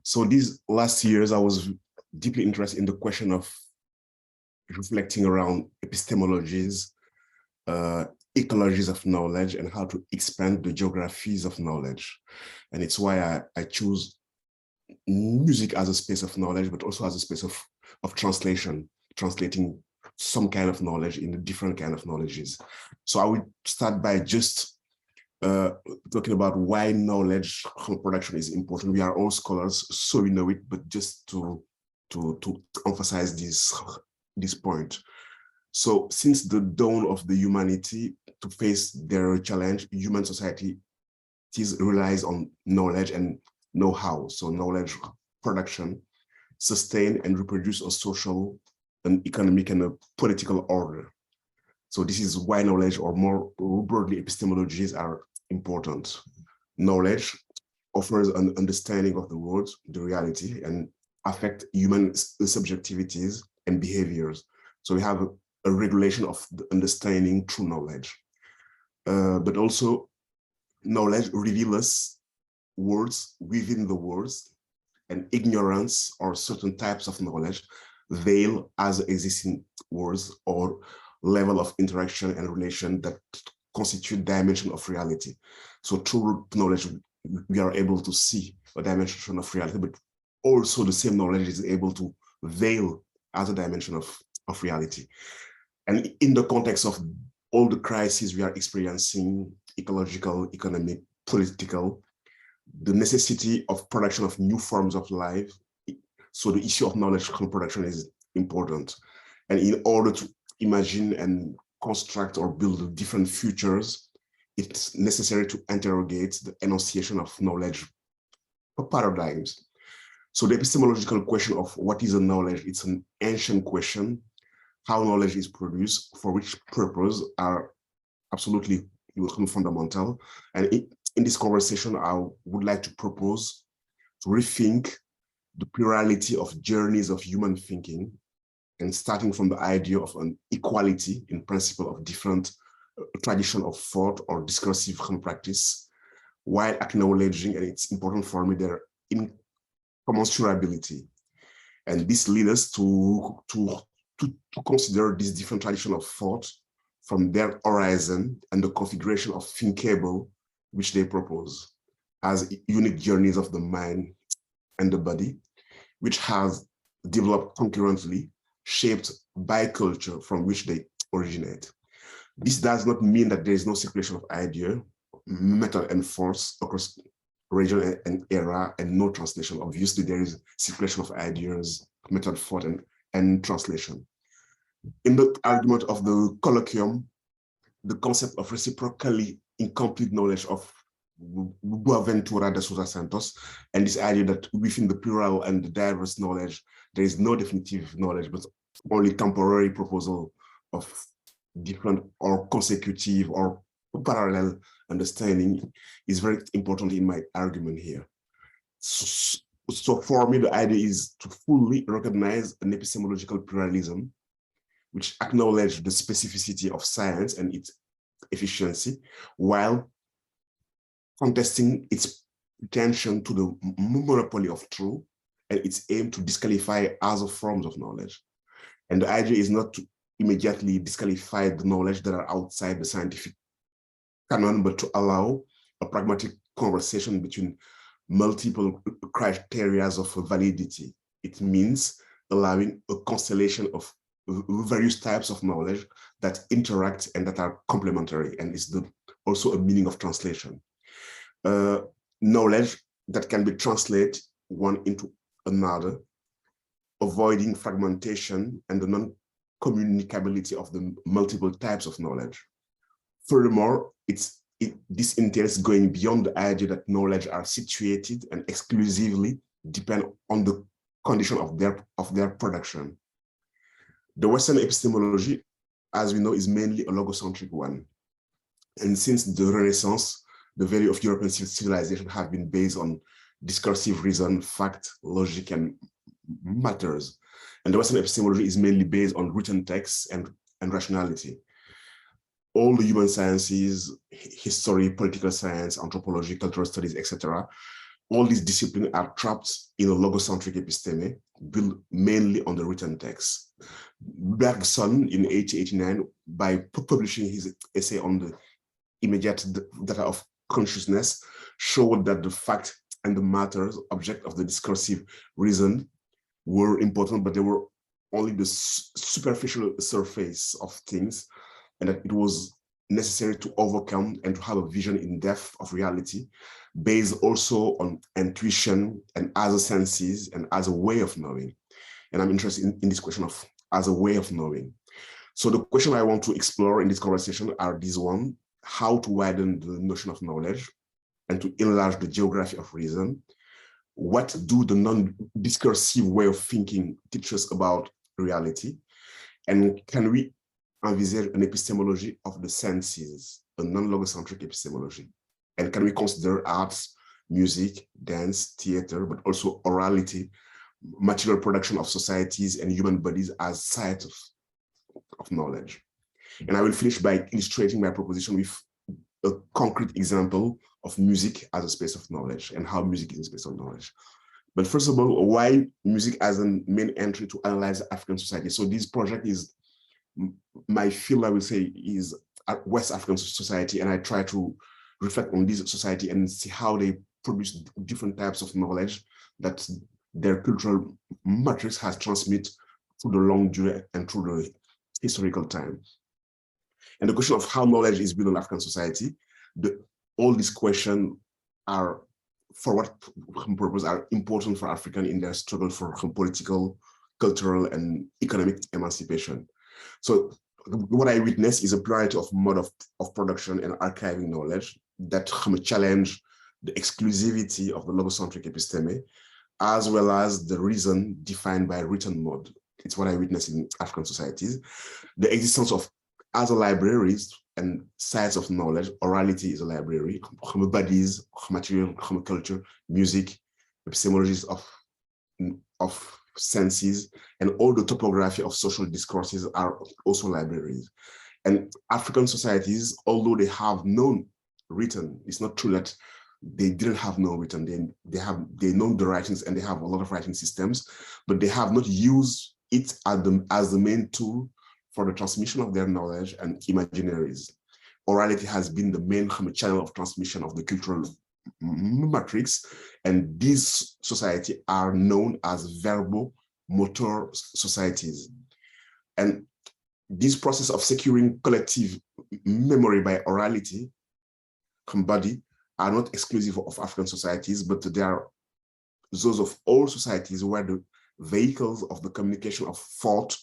So these last years, I was deeply interested in the question of reflecting around epistemologies, ecologies of knowledge, and how to expand the geographies of knowledge. And it's why I choose music as a space of knowledge, but also as a space of translation, translating some kind of knowledge in a different kind of knowledges. So I would start by just talking about why knowledge production is important. We are all scholars, so we know it, but just to emphasize this point. So since the dawn of the humanity, to face their challenge, human society relies on knowledge and know-how. So knowledge production, sustain and reproduce a social, an economic and a political order. So this is why knowledge, or more broadly epistemologies, are important. Knowledge offers an understanding of the world, the reality, and affect human subjectivities and behaviors. So we have a regulation of the understanding through knowledge. But also knowledge reveals us words within the words, and ignorance or certain types of knowledge veil as existing words or level of interaction and relation that constitute dimension of reality. So through knowledge, we are able to see a dimension of reality, but also the same knowledge is able to veil as a dimension of reality. And in the context of all the crises we are experiencing, ecological, economic, political, the necessity of production of new forms of life, so the issue of knowledge production is important. And in order to imagine and construct or build different futures, it's necessary to interrogate the enunciation of knowledge paradigms. So the epistemological question of what is a knowledge, it's an ancient question. How knowledge is produced, for which purpose, are absolutely fundamental. And in this conversation, I would like to propose to rethink the plurality of journeys of human thinking, and starting from the idea of an equality in principle of different tradition of thought or discursive practice, while acknowledging, and it's important for me, their incommensurability. And this leads us to consider this different tradition of thought from their horizon and the configuration of thinkable which they propose as unique journeys of the mind and the body, which has developed concurrently, shaped by culture from which they originate. This does not mean that there is no circulation of idea, method and force across region and era, and no translation. Obviously, there is circulation of ideas, method, thought, and translation. In the argument of the colloquium, the concept of reciprocally incomplete knowledge of Boaventura de Sousa Santos, and this idea that within the plural and the diverse knowledge, there is no definitive knowledge, but only temporary proposal of different or consecutive or parallel understanding, is very important in my argument here. So for me, the idea is to fully recognize an epistemological pluralism, which acknowledge the specificity of science and its efficiency, while contesting its pretension to the monopoly of truth and its aim to disqualify other forms of knowledge. And the idea is not to immediately disqualify the knowledge that are outside the scientific canon, but to allow a pragmatic conversation between multiple criteria of validity. It means allowing a constellation of various types of knowledge that interact and that are complementary, and is also a meaning of translation. Knowledge that can be translated one into another, avoiding fragmentation and the non-communicability of the multiple types of knowledge. Furthermore, this entails going beyond the idea that knowledge are situated and exclusively depend on the condition of their production. The Western epistemology, as we know, is mainly a logocentric one. And since the Renaissance, the value of European civilization have been based on discursive reason, fact, logic, and matters. And the Western epistemology is mainly based on written texts and rationality. All the human sciences, history, political science, anthropology, cultural studies, etc., all these disciplines are trapped in a logocentric episteme built mainly on the written text. Bergson in 1889, by publishing his essay on the immediate data of consciousness, showed that the fact and the matters, object of the discursive reason, were important, but they were only the superficial surface of things, and that it was necessary to overcome and to have a vision in depth of reality, based also on intuition and other senses and as a way of knowing. And I'm interested in this question of as a way of knowing. So the question I want to explore in this conversation are these one: how to widen the notion of knowledge and to enlarge the geography of reason. What do the non-discursive way of thinking teach us about reality? And can we envisage an epistemology of the senses, a non-logocentric epistemology? And can we consider arts, music, dance, theater, but also orality, material production of societies and human bodies as sites of knowledge? And I will finish by illustrating my proposition with a concrete example of music as a space of knowledge and how music is a space of knowledge. But first of all, why music as a main entry to analyze African society? So this project is, my field, I would say, is West African society, and I try to reflect on this society and see how they produce different types of knowledge that their cultural matrix has transmitted through the long journey and through the historical time. And the question of how knowledge is built in African society, all these questions are, for what purpose, are important for African in their struggle for political, cultural, and economic emancipation. So what I witness is a plurality of mode of production and archiving knowledge that challenge the exclusivity of the logocentric episteme, as well as the reason defined by written mode. It's what I witness in African societies. The existence of other libraries and sites of knowledge. Orality is a library, bodies, material, culture, music, epistemologies of senses, and all the topography of social discourses are also libraries. And African societies, although they have known written, it's not true that they didn't have no written. They know the writings and they have a lot of writing systems, but they have not used it as the main tool for the transmission of their knowledge and imaginaries. Orality has been the main channel of transmission of the cultural matrix, and these societies are known as verbo-motor societies. And this process of securing collective memory by orality, body, are not exclusive of African societies, but they are those of all societies where the vehicles of the communication of thought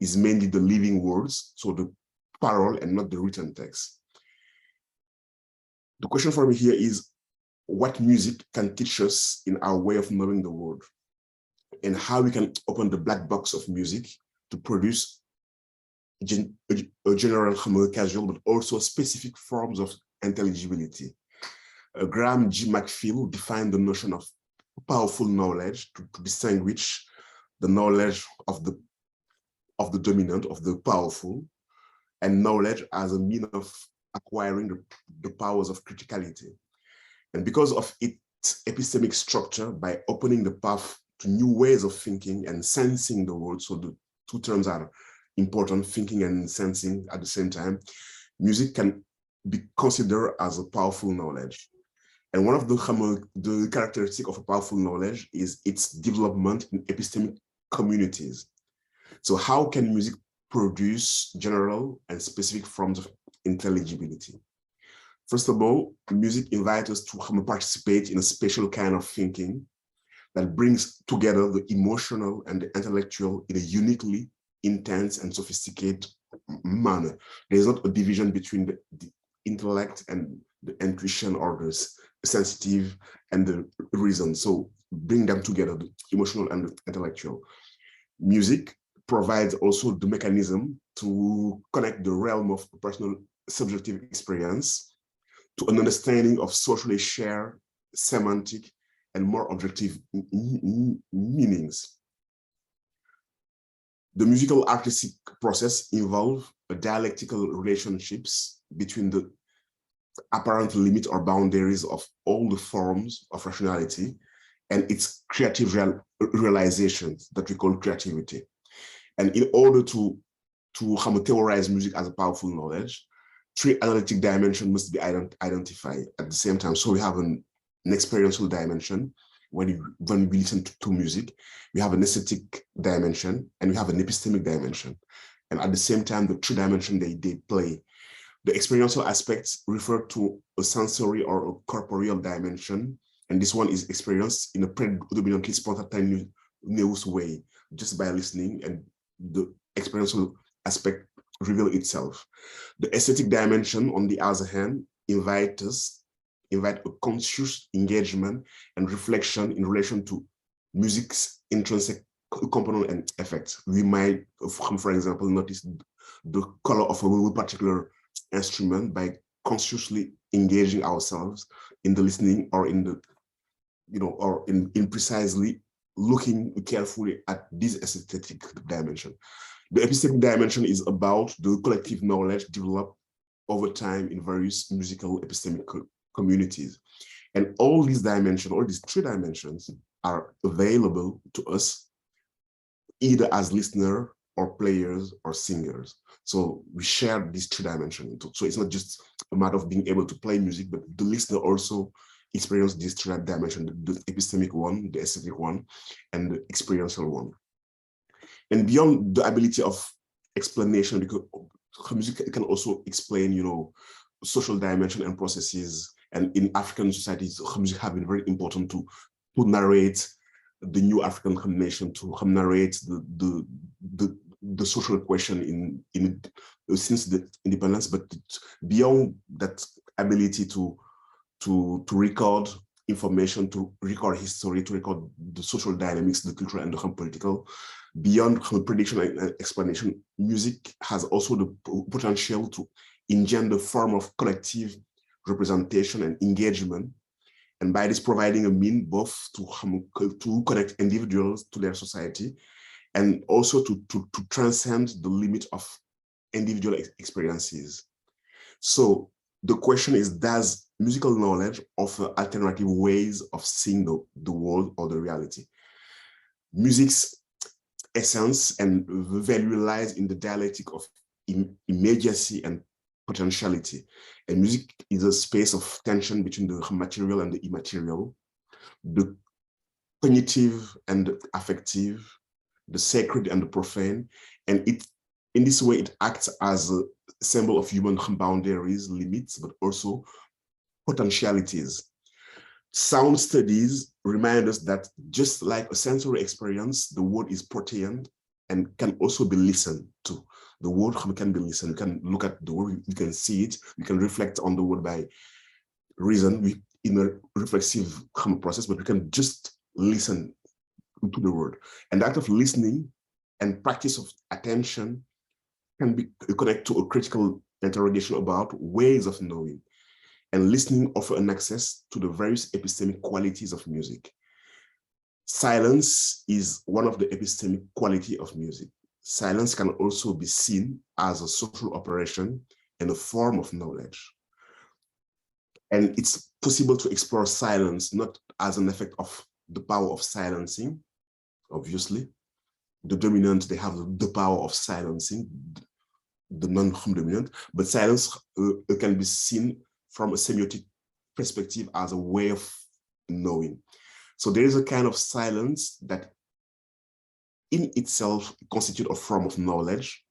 is mainly the living words, so the parole and not the written text. The question for me here is what music can teach us in our way of knowing the world, and how we can open the black box of music to produce a general casual, but also specific forms of intelligibility. Graham G. McPhail defined the notion of powerful knowledge to distinguish the knowledge of the dominant, of the powerful, and knowledge as a means of acquiring the powers of criticality. And because of its epistemic structure, by opening the path to new ways of thinking and sensing the world, so the two terms are important, thinking and sensing at the same time, music can be considered as a powerful knowledge. And one of the characteristics of a powerful knowledge is its development in epistemic communities. So how can music produce general and specific forms of intelligibility? First of all, music invites us to participate in a special kind of thinking that brings together the emotional and the intellectual in a uniquely intense and sophisticated manner. There's not a division between the intellect and the intuition, or the sensitive and the reason. So bring them together, the emotional and the intellectual. Music provides also the mechanism to connect the realm of personal subjective experience to an understanding of socially shared, semantic, and more objective meanings. The musical artistic process involves dialectical relationships between the apparent limit or boundaries of all the forms of rationality and its creative realizations that we call creativity. And in order to theorize music as a powerful knowledge, three analytic dimensions must be identified at the same time. So we have an experiential dimension when we listen to music, we have an aesthetic dimension, and we have an epistemic dimension. And at the same time, the three dimensions they play. The experiential aspects refer to a sensory or a corporeal dimension, and this one is experienced in a predominantly spontaneous way, just by listening, and the experiential aspect reveal itself. The aesthetic dimension, on the other hand, invite a conscious engagement and reflection in relation to music's intrinsic component and effects. We might, for example, notice the color of a particular instrument by consciously engaging ourselves in the listening, or in the, or in precisely looking carefully at this aesthetic dimension. The epistemic dimension is about the collective knowledge developed over time in various musical epistemic communities. And all these dimensions, all these three dimensions, are available to us either as listener or players or singers. So we share these three dimensions. So it's not just a matter of being able to play music, but the listener also experience these three dimensions: the epistemic one, the aesthetic one, and the experiential one. And beyond the ability of explanation, because music can also explain, social dimension and processes. And in African societies, music have been very important to narrate the new African nation, to narrate the social question since the independence. But beyond that ability to record information, to record history, to record the social dynamics, the cultural and the political, beyond prediction and explanation, music has also the potential to engender a form of collective representation and engagement, and by this providing a mean both to connect individuals to their society, and also to transcend the limit of individual experiences. So the question is, does musical knowledge offer alternative ways of seeing the world or the reality? Music's essence and value lies in the dialectic of immediacy and potentiality. And music is a space of tension between the material and the immaterial, the cognitive and the affective, the sacred and the profane. And in this way, it acts as a symbol of human boundaries, limits, but also potentialities. Sound studies remind us that just like a sensory experience, the world is protean and can also be listened to. The world can be listened. You can look at the world, you can see it, you can reflect on the world by reason in a reflexive process, but you can just listen to the world. And the act of listening and practice of attention can be connected to a critical interrogation about ways of knowing. And listening offers an access to the various epistemic qualities of music. Silence is one of the epistemic qualities of music. Silence can also be seen as a social operation and a form of knowledge. And it's possible to explore silence not as an effect of the power of silencing, obviously. The dominant, they have the power of silencing, the non-dominant, but silence can be seen from a semiotic perspective as a way of knowing. So there is a kind of silence that in itself constitutes a form of knowledge,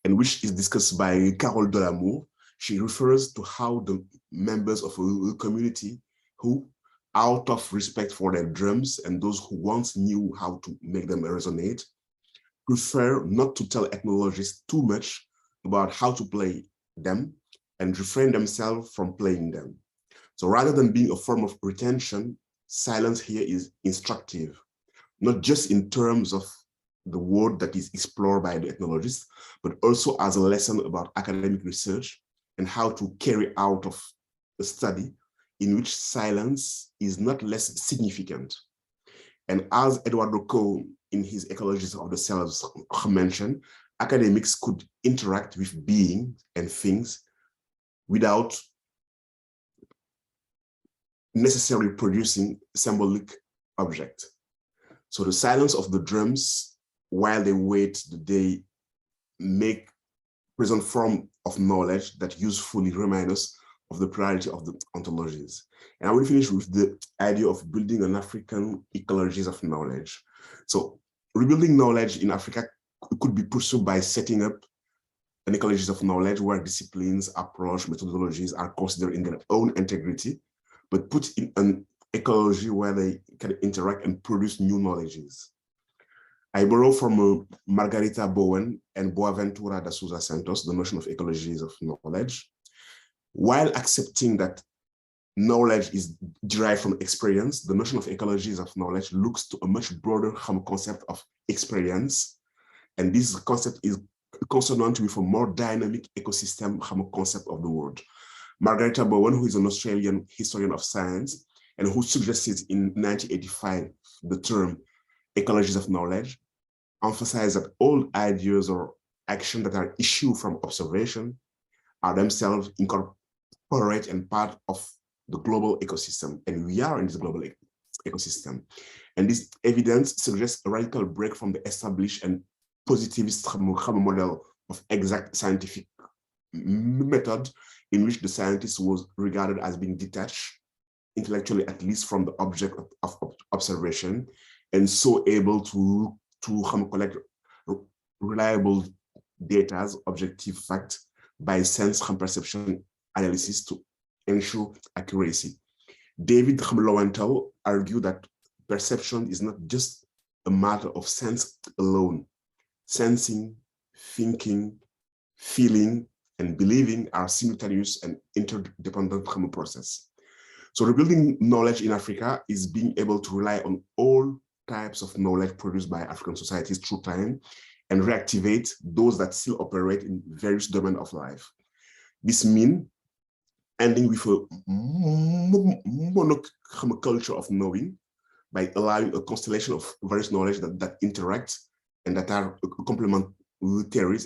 and which is discussed by Carole Delamour. She refers to how the members of a community who, out of respect for their drums and those who once knew how to make them resonate, prefer not to tell ethnologists too much about how to play them and refrain themselves from playing them. So rather than being a form of retention, silence here is instructive, not just in terms of the world that is explored by the ethnologists, but also as a lesson about academic research and how to carry out of a study in which silence is not less significant. And as Eduardo Cohn in his Ecologies of the Selves mentioned, academics could interact with beings and things without necessarily producing symbolic object. So the silence of the drums while they wait, they make present form of knowledge that usefully remind us of the plurality of the ontologies. And I will finish with the idea of building an African ecologies of knowledge. So rebuilding knowledge in Africa could be pursued by setting up an ecologies of knowledge where disciplines, approach, methodologies are considered in their own integrity, but put in an ecology where they can interact and produce new knowledges. I borrow from Margarita Bowen and Boaventura da Souza Santos the notion of ecologies of knowledge, while accepting that knowledge is derived from experience. The notion of ecologies of knowledge looks to a much broader concept of experience, and this concept is consonant with a more dynamic ecosystem concept of the world. Margarita Bowen, who is an Australian historian of science and who suggested in 1985 the term ecologies of knowledge, emphasized that all ideas or actions that are issued from observation are themselves incorporate and part of the global ecosystem, and we are in this global ecosystem. And this evidence suggests a radical break from the established and positivist model of exact scientific method in which the scientist was regarded as being detached intellectually, at least from the object of observation, and so able to collect reliable data, objective fact, by sense perception analysis to ensure accuracy. David Lowenthal argued that perception is not just a matter of sense alone. Sensing, thinking, feeling, and believing are simultaneous and interdependent process. So rebuilding knowledge in Africa is being able to rely on all types of knowledge produced by African societies through time and reactivate those that still operate in various domains of life. This means ending with a monoculture of knowing by allowing a constellation of various knowledge that interact and that are complementary,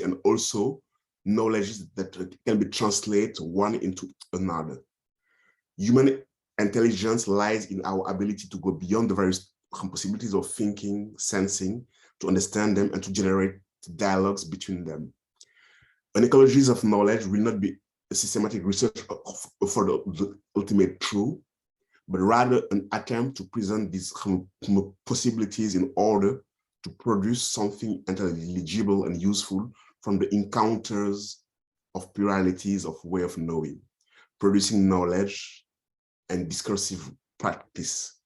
and also knowledge that can be translated one into another. Human intelligence lies in our ability to go beyond the various possibilities of thinking, sensing, to understand them and to generate dialogues between them. An ecologies of knowledge will not be a systematic research for the ultimate truth, but rather an attempt to present these possibilities in order to produce something intelligible and useful from the encounters of pluralities of way of knowing, producing knowledge and discursive practice.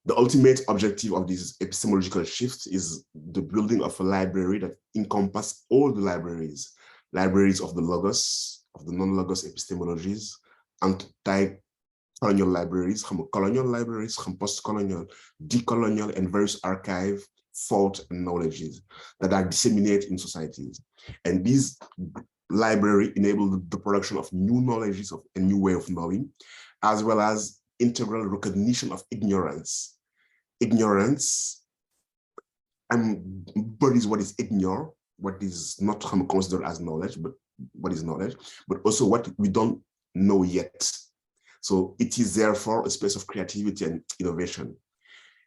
The ultimate objective of this epistemological shift is the building of a library that encompasses all the libraries of the logos, of the non-logos epistemologies, anti-colonial libraries, colonial libraries, post-colonial, decolonial, and various archive, thought, and knowledges that are disseminated in societies. And these library enable the production of new knowledges of a new way of knowing, as well as integral recognition of ignorance. Ignorance embodies what is ignored, what is not considered as knowledge, but what is knowledge, but also what we don't know yet. So it is therefore a space of creativity and innovation.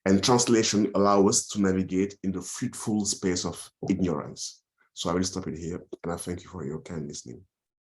And translation allows us to navigate in the fruitful space of ignorance. So I will stop it here, and I thank you for your kind listening.